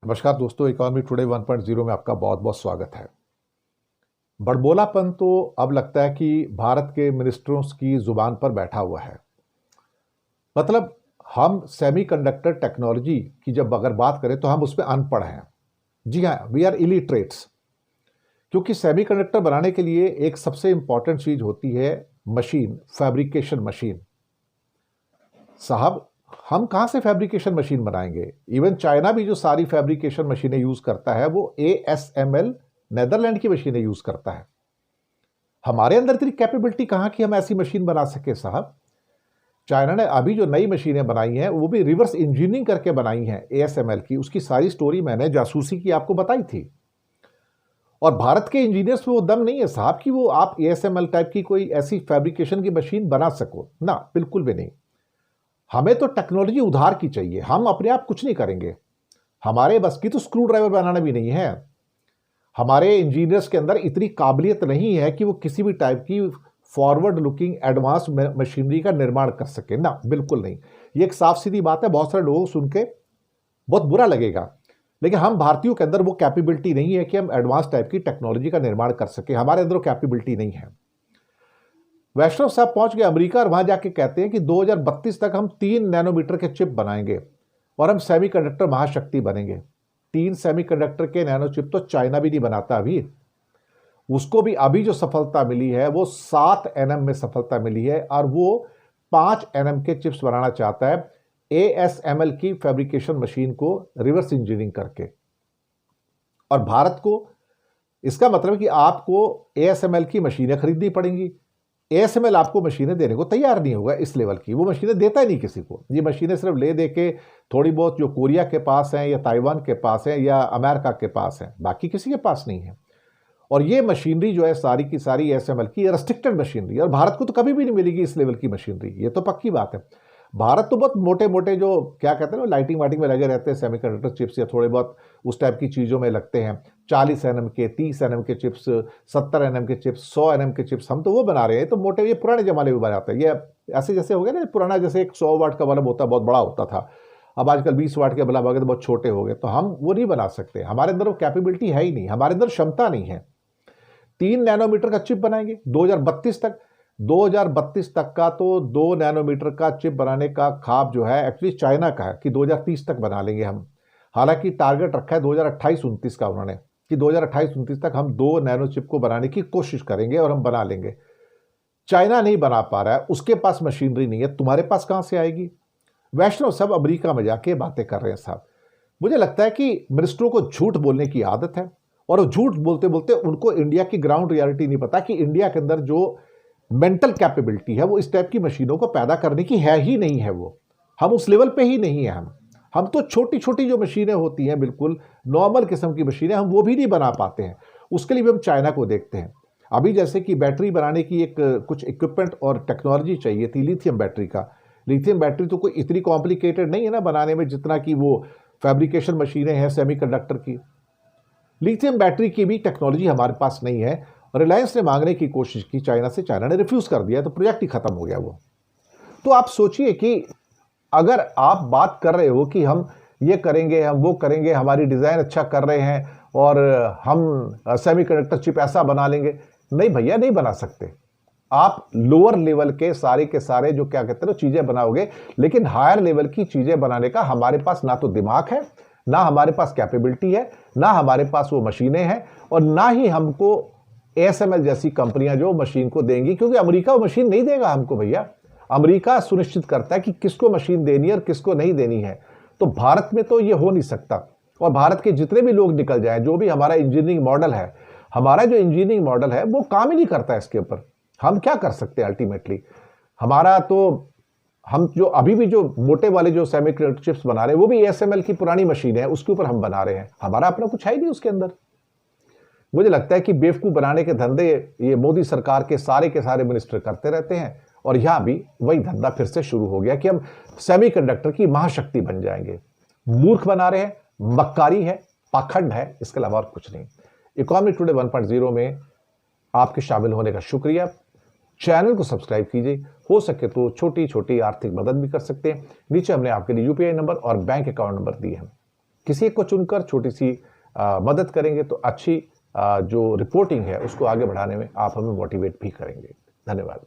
नमस्कार दोस्तों, economy today 1.0 में आपका बहुत बहुत स्वागत है। बड़बोलापन तो अब लगता है कि भारत के मिनिस्टरों की जुबान पर बैठा हुआ है। मतलब हम सेमीकंडक्टर टेक्नोलॉजी की जब अगर बात करें तो हम उसमें अनपढ़ हैं। जी हाँ, वी आर इलिटरेट्स। क्योंकि सेमीकंडक्टर बनाने के लिए एक सबसे इंपॉर्टेंट चीज होती है मशीन, फैब्रिकेशन मशीन। साहब, हम कहां से फैब्रिकेशन मशीन बनाएंगे? इवन चाइना भी जो सारी फैब्रिकेशन मशीनें यूज करता है वो ASML नेदरलैंड की मशीनें यूज करता है। हमारे अंदर इतनी कैपेबिलिटी कहां कि हम ऐसी मशीन बना सके? साहब, चाइना ने अभी जो नई मशीनें बनाई हैं वो भी रिवर्स इंजीनियरिंग करके बनाई हैं ASML की। उसकी सारी स्टोरी मैंने जासूसी की आपको बताई थी। और भारत के इंजीनियर्स में वो दम नहीं है साहब कि वो आप ASML टाइप की कोई ऐसी फैब्रिकेशन की मशीन बना सको ना, बिल्कुल भी नहीं। हमें तो टेक्नोलॉजी उधार की चाहिए, हम अपने आप कुछ नहीं करेंगे। हमारे बस की तो स्क्रू ड्राइवर बनाना भी नहीं है। हमारे इंजीनियर्स के अंदर इतनी काबिलियत नहीं है कि वो किसी भी टाइप की फॉरवर्ड लुकिंग एडवांस मशीनरी का निर्माण कर सके ना, बिल्कुल नहीं। ये एक साफ सीधी बात है, बहुत सारे लोगों को सुन के बहुत बुरा लगेगा, लेकिन हम भारतीयों के अंदर वो कैपेबिलिटी नहीं है कि हम एडवांस टाइप की टेक्नोलॉजी का निर्माण कर सके। हमारे अंदर वो कैपेबिलिटी नहीं है। वैष्णव साहब पहुंच गए अमेरिका और वहां जाके कहते हैं कि 2032 तक हम 3 नैनोमीटर के चिप बनाएंगे और हम सेमीकंडक्टर महाशक्ति बनेंगे। 3 सेमीकंडक्टर के नैनो चिप तो चाइना भी नहीं बनाता अभी। उसको भी अभी जो सफलता मिली है वो 7 nm में सफलता मिली है और वो 5 nm के चिप्स बनाना चाहता है ASML की फैब्रिकेशन मशीन को रिवर्स इंजीनियरिंग करके। और भारत को, इसका मतलब कि आपको ASML की मशीनें खरीदनी पड़ेंगी। ASML आपको मशीनें देने को तैयार नहीं होगा इस लेवल की, वो मशीनें देता ही नहीं किसी को। ये मशीनें सिर्फ ले दे के थोड़ी बहुत जो कोरिया के पास हैं या ताइवान के पास है या अमेरिका के पास है, बाकी किसी के पास नहीं है। और ये मशीनरी जो है सारी की सारी ASML की रेस्ट्रिक्टेड मशीनरी, और भारत को तो कभी भी नहीं मिलेगी इस लेवल की मशीनरी, ये तो पक्की बात है। भारत तो बहुत मोटे मोटे जो क्या कहते हैं ना, लाइटिंग वाइटिंग में लगे रहते हैं सेमीकंडक्टर चिप्स या थोड़े बहुत उस टाइप की चीज़ों में लगते हैं। 40 nm के, 30 nm के चिप्स, 70 nm के चिप्स, 100 nm के चिप्स, हम तो वो बना रहे हैं। तो मोटे, ये पुराने जमाने में बनाते हैं। ये ऐसे जैसे हो गया ना, पुराना जैसे एक 100 वाट का बल्ब होता, बहुत बड़ा होता था, अब आजकल 20 वाट के बल्ब आ गए तो बहुत छोटे हो गए। तो हम वो नहीं बना सकते, हमारे अंदर वो कैपेबिलिटी है ही नहीं, हमारे अंदर क्षमता नहीं है। 3 नैनोमीटर का चिप बनाएंगे 2032 तक। 2032 तक का तो 2 नैनोमीटर का चिप बनाने का ख्वाब जो है एक्चुअली चाइना का है कि 2030 तक बना लेंगे हम। हालांकि टारगेट रखा है 2028-29 का उन्होंने, कि 2028-29 तक हम 2 नैनो चिप को बनाने की कोशिश करेंगे और हम बना लेंगे। चाइना नहीं बना पा रहा है, उसके पास मशीनरी नहीं है, तुम्हारे पास कहां से आएगी? वैष्णव सब अमेरिका में जाके बातें कर रहे हैं साहब। मुझे लगता है कि मिनिस्टरों को झूठ बोलने की आदत है, और वो झूठ बोलते बोलते उनको इंडिया की ग्राउंड रियलिटी नहीं पता कि इंडिया के अंदर जो मेंटल कैपेबिलिटी है वो इस टाइप की मशीनों को पैदा करने की है ही नहीं है। वो हम उस लेवल पे ही नहीं है। हम तो छोटी छोटी जो मशीनें होती हैं, बिल्कुल नॉर्मल किस्म की मशीनें, हम वो भी नहीं बना पाते हैं। उसके लिए भी हम चाइना को देखते हैं। अभी जैसे कि बैटरी बनाने की एक कुछ इक्विपमेंट और टेक्नोलॉजी चाहिए थी लिथियम बैटरी का। लिथियम बैटरी तो कोई इतनी कॉम्प्लिकेटेड नहीं है ना बनाने में, जितना कि वो फैब्रिकेशन मशीनें हैं सेमीकंडक्टर की। लिथियम बैटरी की भी टेक्नोलॉजी हमारे पास नहीं है। रिलायंस ने मांगने की कोशिश की चाइना से, चाइना ने रिफ्यूज कर दिया, तो प्रोजेक्ट ही खत्म हो गया वो। तो आप सोचिए कि अगर आप बात कर रहे हो कि हम ये करेंगे, हम वो करेंगे, हमारी डिजाइन अच्छा कर रहे हैं और हम सेमीकंडक्टर चिप ऐसा बना लेंगे, नहीं भैया, नहीं बना सकते। आप लोअर लेवल के सारे जो क्या कहते हैं चीजें बनाओगे, लेकिन हायर लेवल की चीजें बनाने का हमारे पास ना तो दिमाग है, ना हमारे पास कैपेबिलिटी है, ना हमारे पास वो मशीनें हैं, और ना ही हमको ASML जैसी कंपनियां जो मशीन को देंगी, क्योंकि अमेरिका वो मशीन नहीं देगा हमको भैया। अमेरिका सुनिश्चित करता है कि किसको मशीन देनी है और किसको नहीं देनी है। तो भारत में तो ये हो नहीं सकता। और भारत के जितने भी लोग निकल जाए, जो भी हमारा इंजीनियरिंग मॉडल है, हमारा जो इंजीनियरिंग मॉडल है वो काम ही नहीं करता इसके ऊपर। हम क्या कर सकते हैं अल्टीमेटली? हमारा तो, हम जो अभी भी जो मोटे वाले जो सेमीकंडक्टर चिप्स बना रहे हैं वो भी ASML की पुरानी मशीन है, उसके ऊपर हम बना रहे हैं। हमारा अपना कुछ है ही नहीं उसके अंदर। मुझे लगता है कि बेवकूफ बनाने के धंधे ये मोदी सरकार के सारे मिनिस्टर करते रहते हैं, और यहां भी वही धंधा फिर से शुरू हो गया कि हम सेमीकंडक्टर की महाशक्ति बन जाएंगे। मूर्ख बना रहे हैं, मक्कारी है, पाखंड है, इसके अलावा और कुछ नहीं। इकोनॉमी टुडे 1.0 में आपके शामिल होने का शुक्रिया। चैनल को सब्सक्राइब कीजिए, हो सके तो छोटी छोटी आर्थिक मदद भी कर सकते हैं। नीचे हमने आपके लिए UPI नंबर और बैंक अकाउंट नंबर दिए हैं। किसी एक को चुनकर छोटी सी मदद करेंगे तो अच्छी जो रिपोर्टिंग है उसको आगे बढ़ाने में आप हमें मोटिवेट भी करेंगे। धन्यवाद।